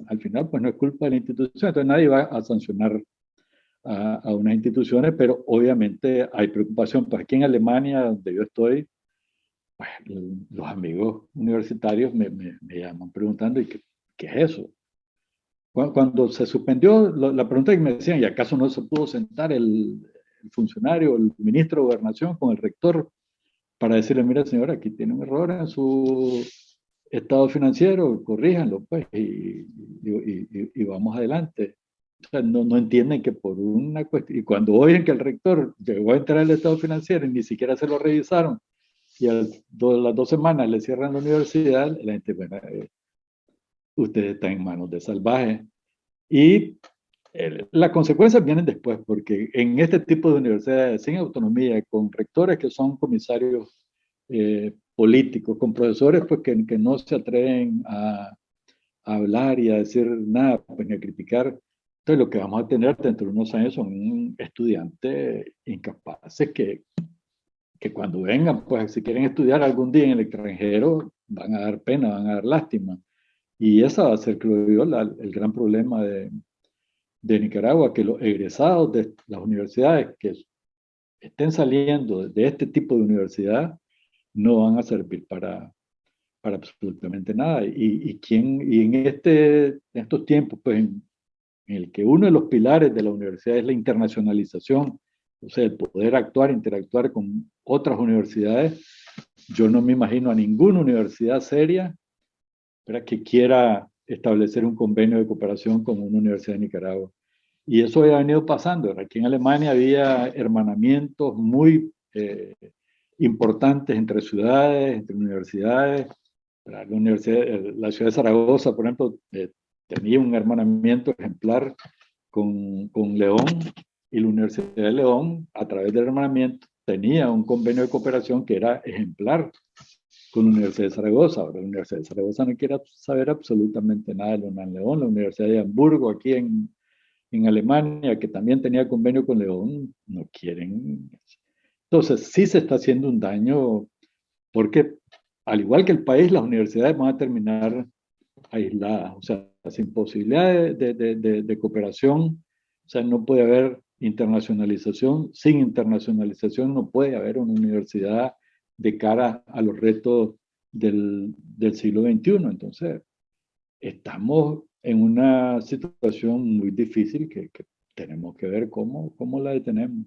al final pues no es culpa de la institución, entonces nadie va a sancionar a unas instituciones, pero obviamente hay preocupación. Pues aquí en Alemania, donde yo estoy, pues, los amigos universitarios me llaman preguntando, ¿y qué es eso? Cuando se suspendió, la pregunta que me decían, ¿y acaso no se pudo sentar el funcionario, el ministro de Gobernación con el rector para decirle, mira señora, aquí tiene un error en su estado financiero, corríjanlo pues y vamos adelante? O sea, no entienden que por una cuestión, y cuando oyen que el rector llegó a entrar el estado financiero y ni siquiera se lo revisaron, y a las 2 semanas le cierran la universidad, la gente, bueno, ustedes están en manos de salvajes. Y las consecuencias vienen después, porque en este tipo de universidades sin autonomía, con rectores que son comisarios políticos, con profesores pues, que no se atreven a hablar y a decir nada, pues, ni a criticar, entonces lo que vamos a tener dentro de unos años son estudiantes incapaces que cuando vengan, pues si quieren estudiar algún día en el extranjero, van a dar pena, van a dar lástima. Y ese va a ser, creo yo, el gran problema de Nicaragua, que los egresados de las universidades que estén saliendo de este tipo de universidad no van a servir para absolutamente nada. Y en estos tiempos, pues en el que uno de los pilares de la universidad es la internacionalización, o sea, el poder actuar, interactuar con otras universidades, yo no me imagino a ninguna universidad seria que quiera establecer un convenio de cooperación con una universidad de Nicaragua. Y eso ha venido pasando. Aquí en Alemania había hermanamientos muy importantes entre ciudades, entre universidades. La ciudad de Zaragoza, por ejemplo, tenía un hermanamiento ejemplar con León, y la Universidad de León, a través del hermanamiento, tenía un convenio de cooperación que era ejemplar con la Universidad de Zaragoza. Ahora la Universidad de Zaragoza no quiere saber absolutamente nada de la UNAM León. La Universidad de Hamburgo, aquí en Alemania, que también tenía convenio con León, no quieren. Entonces, sí se está haciendo un daño, porque al igual que el país, las universidades van a terminar aisladas, o sea, sin posibilidad de cooperación. O sea, no puede haber internacionalización. Sin internacionalización no puede haber una universidad de cara a los retos del siglo XXI. Entonces, estamos en una situación muy difícil que tenemos que ver cómo la detenemos.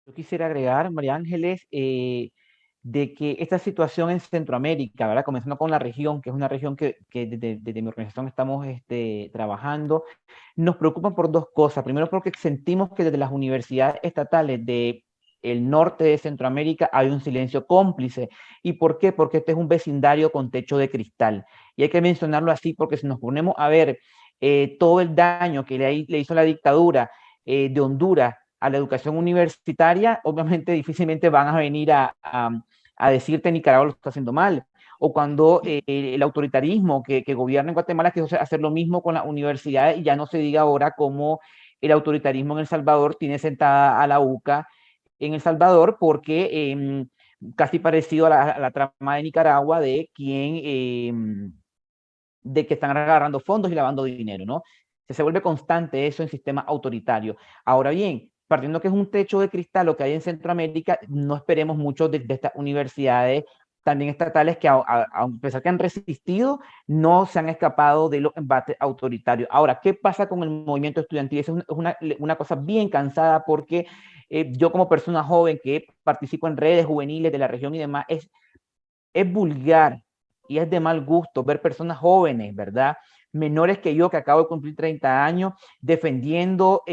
Yo quisiera agregar, María Ángeles, de que esta situación en Centroamérica, ¿verdad? Comenzando con la región, que es una región que desde mi organización estamos trabajando, nos preocupan por dos cosas. Primero, porque sentimos que desde las universidades estatales del norte de Centroamérica hay un silencio cómplice. ¿Y por qué? Porque este es un vecindario con techo de cristal. Y hay que mencionarlo así porque si nos ponemos a ver todo el daño que le hizo la dictadura de Honduras a la educación universitaria, obviamente difícilmente van a venir a decirte Nicaragua lo está haciendo mal. O cuando el autoritarismo que gobierna en Guatemala quiso hacer lo mismo con las universidades y ya no se diga ahora cómo el autoritarismo en El Salvador tiene sentada a la UCA en El Salvador porque casi parecido a la trama de Nicaragua de de que están agarrando fondos y lavando dinero, ¿no? Se vuelve constante eso en sistema autoritario. Ahora bien, partiendo que es un techo de cristal lo que hay en Centroamérica, no esperemos mucho de estas universidades también estatales que a pesar que han resistido, no se han escapado de los embates autoritarios. Ahora, ¿qué pasa con el movimiento estudiantil? Esa es una cosa bien cansada porque yo como persona joven que participo en redes juveniles de la región y demás, es vulgar y es de mal gusto ver personas jóvenes, ¿verdad? Menores que yo, que acabo de cumplir 30 años, defendiendo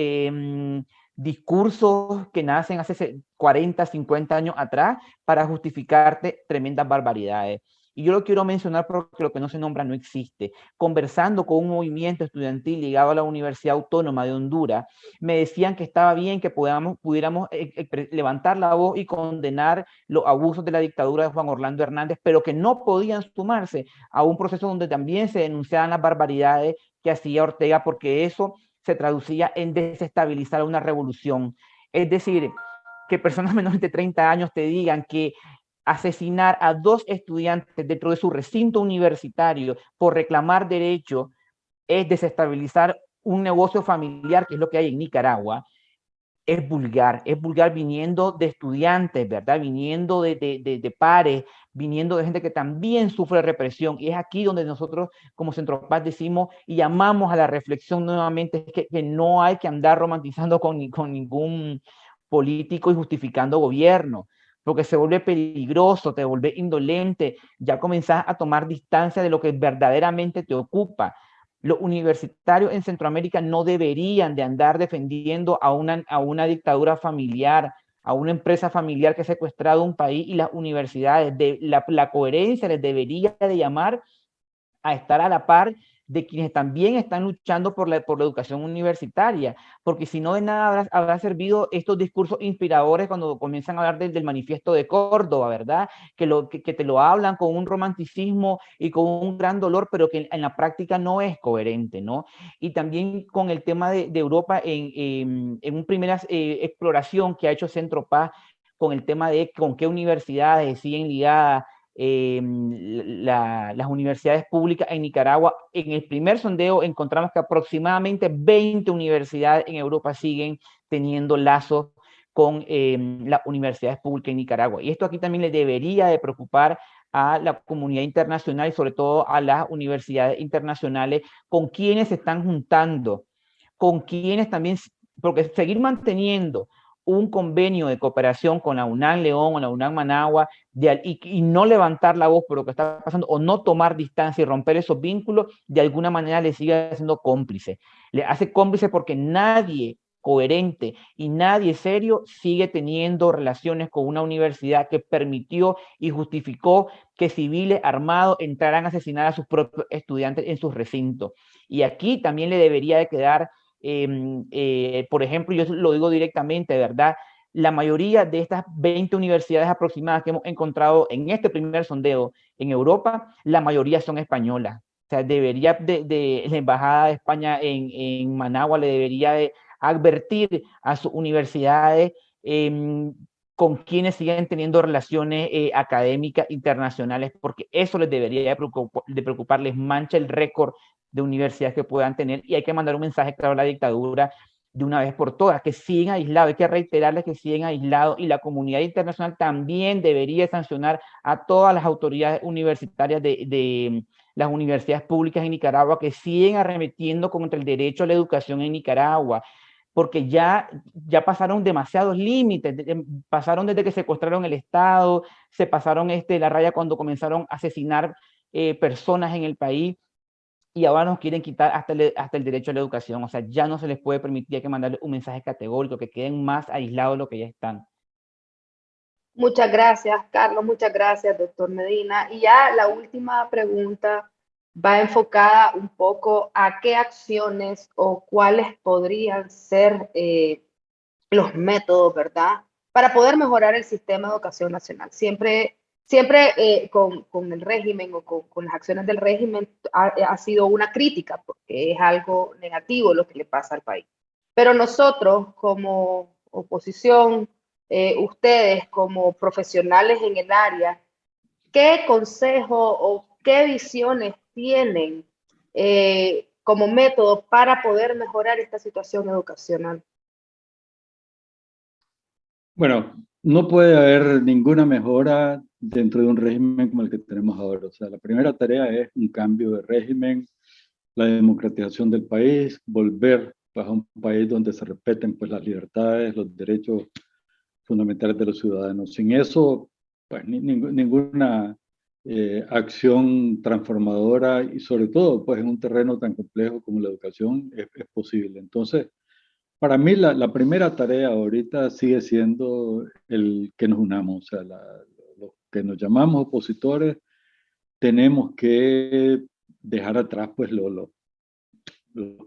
discursos que nacen hace 40, 50 años atrás para justificarte tremendas barbaridades. Y yo lo quiero mencionar porque lo que no se nombra no existe. Conversando con un movimiento estudiantil ligado a la Universidad Autónoma de Honduras, me decían que estaba bien que pudiéramos levantar la voz y condenar los abusos de la dictadura de Juan Orlando Hernández, pero que no podían sumarse a un proceso donde también se denunciaban las barbaridades que hacía Ortega, porque eso se traducía en desestabilizar una revolución. Es decir, que personas menores de 30 años te digan que asesinar a 2 estudiantes dentro de su recinto universitario por reclamar derecho es desestabilizar un negocio familiar, que es lo que hay en Nicaragua, es vulgar viniendo de estudiantes, ¿verdad? Viniendo de pares, viniendo de gente que también sufre represión. Y es aquí donde nosotros como Centro Paz decimos y llamamos a la reflexión nuevamente, es que no hay que andar romantizando con ningún político y justificando gobierno, porque se vuelve peligroso, te vuelve indolente, ya comenzás a tomar distancia de lo que verdaderamente te ocupa. Los universitarios en Centroamérica no deberían de andar defendiendo a una dictadura familiar, a una empresa familiar que ha secuestrado un país, y las universidades, la coherencia les debería de llamar a estar a la par de quienes también están luchando por la educación universitaria, porque si no de nada habrá servido estos discursos inspiradores cuando comienzan a hablar del manifiesto de Córdoba, ¿verdad? Que te lo hablan con un romanticismo y con un gran dolor, pero que en la práctica no es coherente, ¿no? Y también con el tema de Europa en una primera exploración que ha hecho Centro Paz con el tema de con qué universidades siguen ligadas las universidades públicas en Nicaragua. En el primer sondeo encontramos que aproximadamente 20 universidades en Europa siguen teniendo lazos con las universidades públicas en Nicaragua. Y esto aquí también le debería de preocupar a la comunidad internacional y sobre todo a las universidades internacionales, con quienes se están juntando, con quienes también, porque seguir manteniendo un convenio de cooperación con la UNAM León o la UNAM Managua y no levantar la voz por lo que está pasando o no tomar distancia y romper esos vínculos, de alguna manera le sigue haciendo cómplice. Le hace cómplice porque nadie coherente y nadie serio sigue teniendo relaciones con una universidad que permitió y justificó que civiles armados entraran a asesinar a sus propios estudiantes en sus recintos. Y aquí también le debería de quedar Por ejemplo, yo lo digo directamente, ¿verdad? La mayoría de estas 20 universidades aproximadas que hemos encontrado en este primer sondeo en Europa, la mayoría son españolas. O sea, debería la Embajada de España en Managua le debería de advertir a sus universidades con quienes siguen teniendo relaciones académicas internacionales, porque eso les debería de preocupar, les mancha el récord de universidades que puedan tener, y hay que mandar un mensaje claro a la dictadura de una vez por todas, que siguen aislados, hay que reiterarles que siguen aislados, y la comunidad internacional también debería sancionar a todas las autoridades universitarias de las universidades públicas en Nicaragua que siguen arremetiendo contra el derecho a la educación en Nicaragua, porque ya pasaron demasiados límites, pasaron desde que secuestraron el Estado, se pasaron la raya cuando comenzaron a asesinar personas en el país, y ahora nos quieren quitar hasta el derecho a la educación. O sea, ya no se les puede permitir, hay que mandarle un mensaje categórico, que queden más aislados de lo que ya están. Muchas gracias, Carlos. Muchas gracias, doctor Medina. Y ya la última pregunta va enfocada un poco a qué acciones o cuáles podrían ser los métodos, ¿verdad? Para poder mejorar el sistema de educación nacional. Siempre con el régimen o con las acciones del régimen ha sido una crítica, porque es algo negativo lo que le pasa al país. Pero nosotros como oposición, ustedes como profesionales en el área, ¿qué consejo o qué visiones tienen como método para poder mejorar esta situación educacional? Bueno, no puede haber ninguna mejora dentro de un régimen como el que tenemos ahora. O sea, la primera tarea es un cambio de régimen, la democratización del país, volver a un país donde se respeten pues, las libertades, los derechos fundamentales de los ciudadanos. Sin eso, pues ninguna acción transformadora, y sobre todo pues en un terreno tan complejo como la educación es posible. Entonces, para mí la primera tarea ahorita sigue siendo el que nos unamos. O sea, los que nos llamamos opositores tenemos que dejar atrás pues los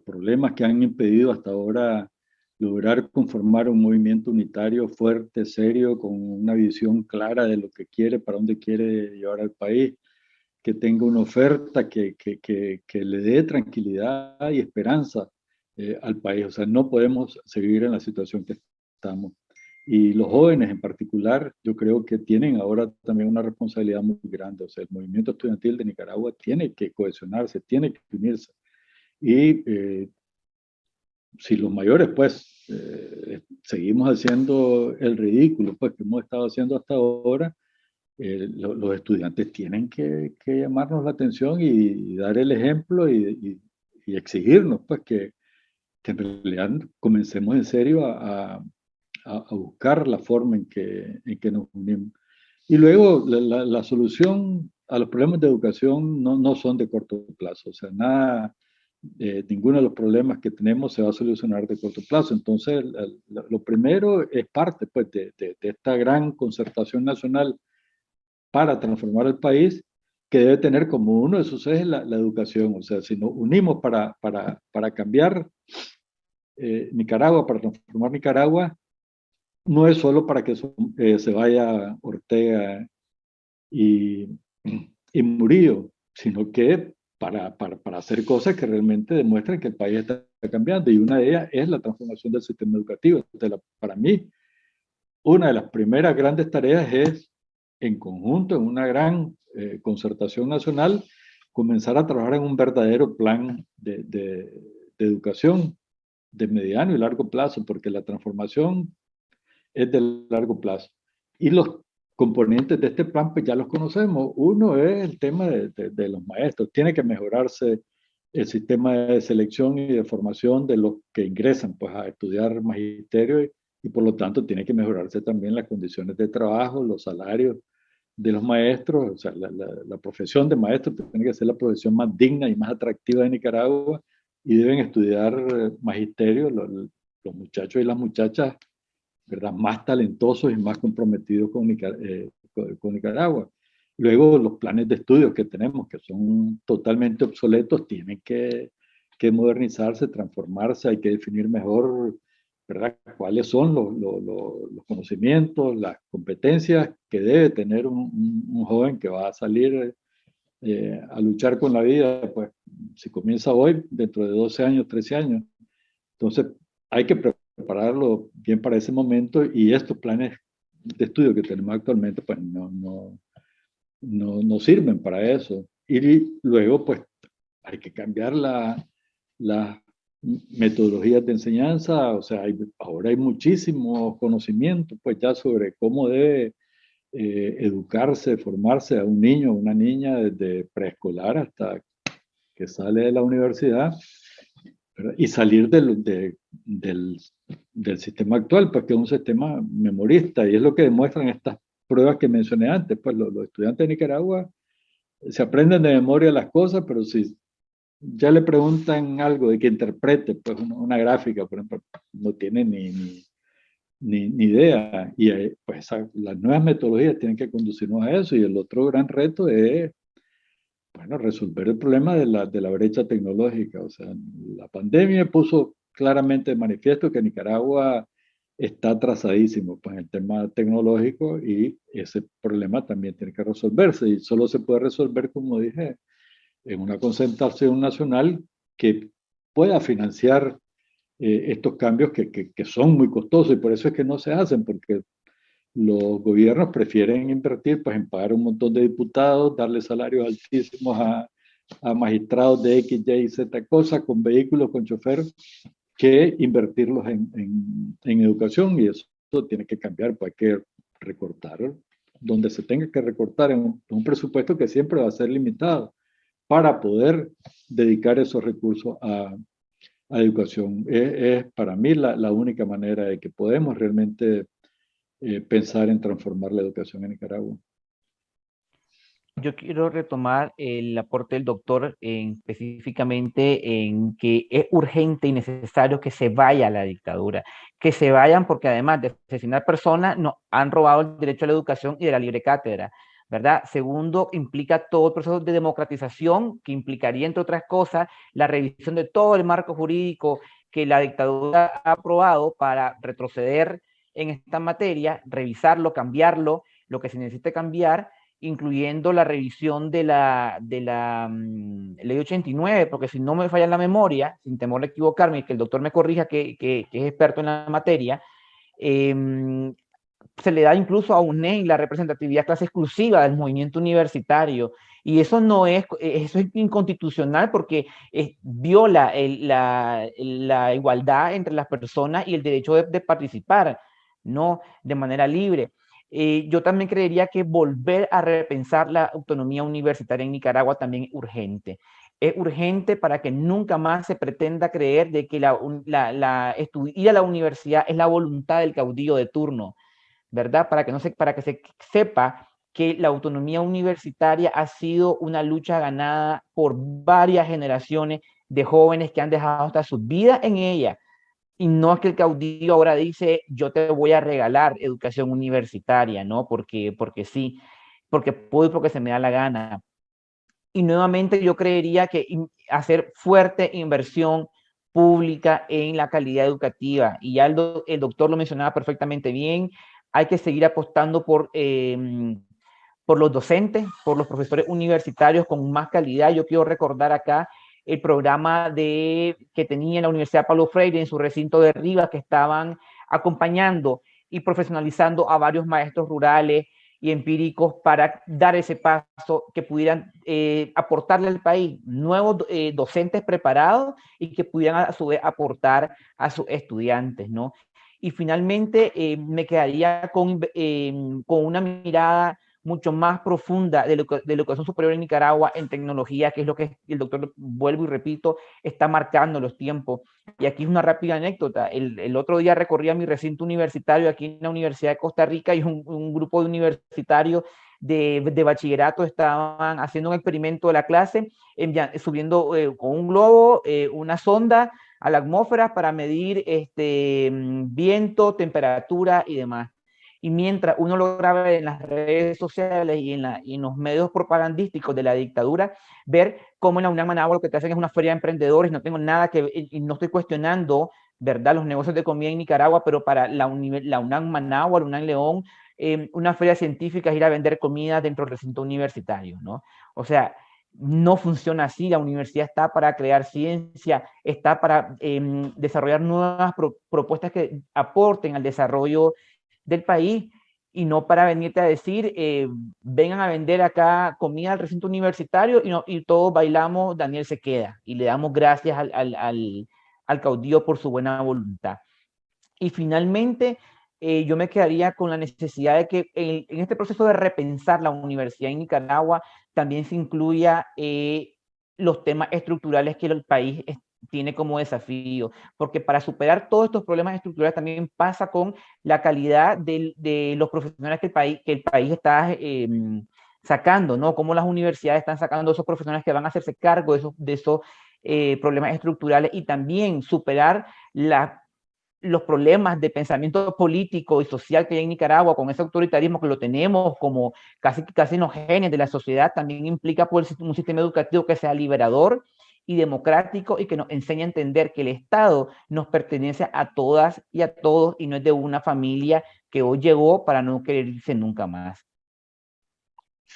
problemas que han impedido hasta ahora lograr conformar un movimiento unitario fuerte, serio, con una visión clara de lo que quiere, para dónde quiere llevar al país, que tenga una oferta que le dé tranquilidad y esperanza al país. O sea, no podemos seguir en la situación que estamos. Y los jóvenes en particular, yo creo que tienen ahora también una responsabilidad muy grande. O sea, el movimiento estudiantil de Nicaragua tiene que cohesionarse, tiene que unirse. Y si los mayores, pues, seguimos haciendo el ridículo, pues, que hemos estado haciendo hasta ahora, los estudiantes tienen que llamarnos la atención y dar el ejemplo y exigirnos, pues, que en realidad comencemos en serio a buscar la forma en que nos unimos. Y luego, la solución a los problemas de educación no son de corto plazo, o sea, ninguno de los problemas que tenemos se va a solucionar de corto plazo. Entonces, lo primero es parte pues, de esta gran concertación nacional para transformar el país, que debe tener como uno de sus ejes la educación. O sea, si nos unimos para cambiar Nicaragua, para transformar Nicaragua, no es solo para que se vaya Ortega y Murillo, sino que para hacer cosas que realmente demuestren que el país está cambiando, y una de ellas es la transformación del sistema educativo. Entonces, para mí, una de las primeras grandes tareas es, en conjunto, en una gran concertación nacional, comenzar a trabajar en un verdadero plan de educación de mediano y largo plazo, porque la transformación es de largo plazo. Y los componentes de este plan, pues ya los conocemos. Uno es el tema de los maestros. Tiene que mejorarse el sistema de selección y de formación de los que ingresan pues, a estudiar magisterio, y por lo tanto tiene que mejorarse también las condiciones de trabajo, los salarios de los maestros. O sea, la profesión de maestro tiene que ser la profesión más digna y más atractiva de Nicaragua, y deben estudiar magisterio los muchachos y las muchachas, ¿verdad?, más talentosos y más comprometidos con Nicaragua. Luego, los planes de estudios que tenemos, que son totalmente obsoletos, tienen que que modernizarse, transformarse, hay que definir mejor, ¿verdad?, cuáles son los conocimientos, las competencias que debe tener un joven que va a salir a luchar con la vida, pues si comienza hoy, dentro de 12 años, 13 años. Entonces hay que prepararlo bien para ese momento, y estos planes de estudio que tenemos actualmente pues no sirven para eso. Y luego pues hay que cambiar las metodologías de enseñanza. O sea, ahora hay muchísimo conocimiento pues ya sobre cómo debe educarse, formarse a un niño o una niña desde preescolar hasta que sale de la universidad, ¿verdad? Y salir del sistema actual, pues que es un sistema memorista, y es lo que demuestran estas pruebas que mencioné antes. Pues los estudiantes de Nicaragua se aprenden de memoria las cosas, pero si ya le preguntan algo de que interprete, pues una gráfica, por ejemplo, no tiene ni idea. Y pues las nuevas metodologías tienen que conducirnos a eso. Y el otro gran reto es, bueno, resolver el problema de la brecha tecnológica. O sea, la pandemia puso claramente de manifiesto que Nicaragua está atrasadísimo pues, en el tema tecnológico, y ese problema también tiene que resolverse, y solo se puede resolver, como dije, en una concentración nacional que pueda financiar estos cambios que son muy costosos, y por eso es que no se hacen, porque los gobiernos prefieren invertir pues, en pagar un montón de diputados, darle salarios altísimos a magistrados de X, Y, Z cosas, con vehículos, con chofer, que invertirlos en educación. Y eso tiene que cambiar, pues hay que recortar donde se tenga que recortar en un presupuesto que siempre va a ser limitado, para poder dedicar esos recursos a educación. Es para mí la única manera de que podemos realmente pensar en transformar la educación en Nicaragua. Yo quiero retomar el aporte del doctor específicamente en que es urgente y necesario que se vaya a la dictadura, que se vayan, porque además de asesinar personas, nos han robado el derecho a la educación y de la libre cátedra, ¿verdad? Segundo, implica todo el proceso de democratización, que implicaría, entre otras cosas, la revisión de todo el marco jurídico que la dictadura ha aprobado para retroceder en esta materia, revisarlo, cambiarlo, lo que se necesite cambiar, incluyendo la revisión de la ley 89, porque si no me falla la memoria, sin temor a equivocarme, y que el doctor me corrija que es experto en la materia, se le da incluso a UNED la representatividad clase exclusiva del movimiento universitario, y eso no es, eso es inconstitucional, porque viola la igualdad entre las personas y el derecho de participar, ¿no? De manera libre. Yo también creería que volver a repensar la autonomía universitaria en Nicaragua también es urgente. Es urgente para que nunca más se pretenda creer de que ir a la universidad es la voluntad del caudillo de turno, ¿verdad? Para que se sepa que la autonomía universitaria ha sido una lucha ganada por varias generaciones de jóvenes que han dejado hasta sus vidas en ella. Y no es que el caudillo ahora dice, yo te voy a regalar educación universitaria, ¿no? Porque sí, porque puedo y porque se me da la gana. Y nuevamente yo creería que hacer fuerte inversión pública en la calidad educativa, y ya el doctor lo mencionaba perfectamente bien, hay que seguir apostando por los docentes, por los profesores universitarios con más calidad. Yo quiero recordar acá el programa que tenía la Universidad Paulo Freire en su recinto de Rivas, que estaban acompañando y profesionalizando a varios maestros rurales y empíricos para dar ese paso, que pudieran aportarle al país nuevos docentes preparados y que pudieran a su vez aportar a sus estudiantes, ¿no? Y finalmente me quedaría con una mirada mucho más profunda de la educación superior en Nicaragua en tecnología, que es lo que el doctor, vuelvo y repito, está marcando los tiempos. Y aquí es una rápida anécdota. El otro día recorría mi recinto universitario aquí en la Universidad de Costa Rica, y un grupo de universitarios de bachillerato estaban haciendo un experimento de la clase, subiendo con un globo una sonda a la atmósfera para medir viento, temperatura y demás. Y mientras uno lograba en las redes sociales y en los medios propagandísticos de la dictadura ver como en la UNAM Managua lo que te hacen es una feria de emprendedores, no tengo nada que, y no estoy cuestionando, ¿verdad?, los negocios de comida en Nicaragua, pero para la UNAM Managua, la UNAM León, una feria científica es ir a vender comida dentro del recinto universitario, ¿no? O sea, no funciona así. La universidad está para crear ciencia, está para desarrollar nuevas propuestas que aporten al desarrollo del país, y no para venirte a decir, vengan a vender acá comida al recinto universitario y todos bailamos, Daniel se queda, y le damos gracias al caudillo por su buena voluntad. Y finalmente, yo me quedaría con la necesidad de que en este proceso de repensar la universidad en Nicaragua también se incluya los temas estructurales que el país tiene como desafío, porque para superar todos estos problemas estructurales también pasa con la calidad de los profesionales que el país está sacando, ¿no? Cómo las universidades están sacando esos profesionales que van a hacerse cargo de esos problemas estructurales, y también superar los problemas de pensamiento político y social que hay en Nicaragua, con ese autoritarismo que lo tenemos como casi en los genes de la sociedad, también implica un sistema educativo que sea liberador y democrático, y que nos enseñe a entender que el Estado nos pertenece a todas y a todos, y no es de una familia que hoy llegó para no querer irse nunca más.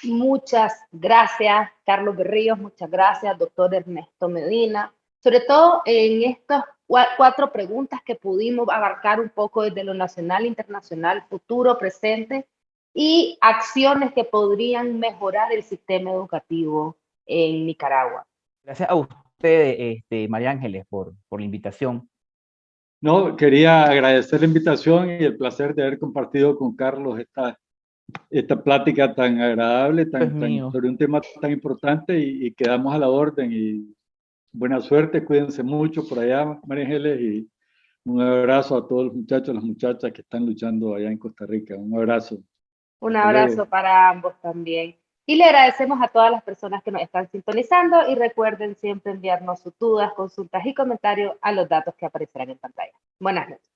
Muchas gracias, Carlos Berríos, muchas gracias, doctor Ernesto Medina, sobre todo en estas 4 preguntas que pudimos abarcar un poco desde lo nacional, internacional, futuro, presente, y acciones que podrían mejorar el sistema educativo en Nicaragua. Gracias a usted, María Ángeles, por la invitación. No, quería agradecer la invitación y el placer de haber compartido con Carlos esta plática tan agradable, sobre un tema tan importante, y quedamos a la orden. Y buena suerte, cuídense mucho por allá, María Ángeles, y un abrazo a todos los muchachos, las muchachas que están luchando allá en Costa Rica. Un abrazo. Un abrazo para ambos también. Y le agradecemos a todas las personas que nos están sintonizando, y recuerden siempre enviarnos sus dudas, consultas y comentarios a los datos que aparecerán en pantalla. Buenas noches.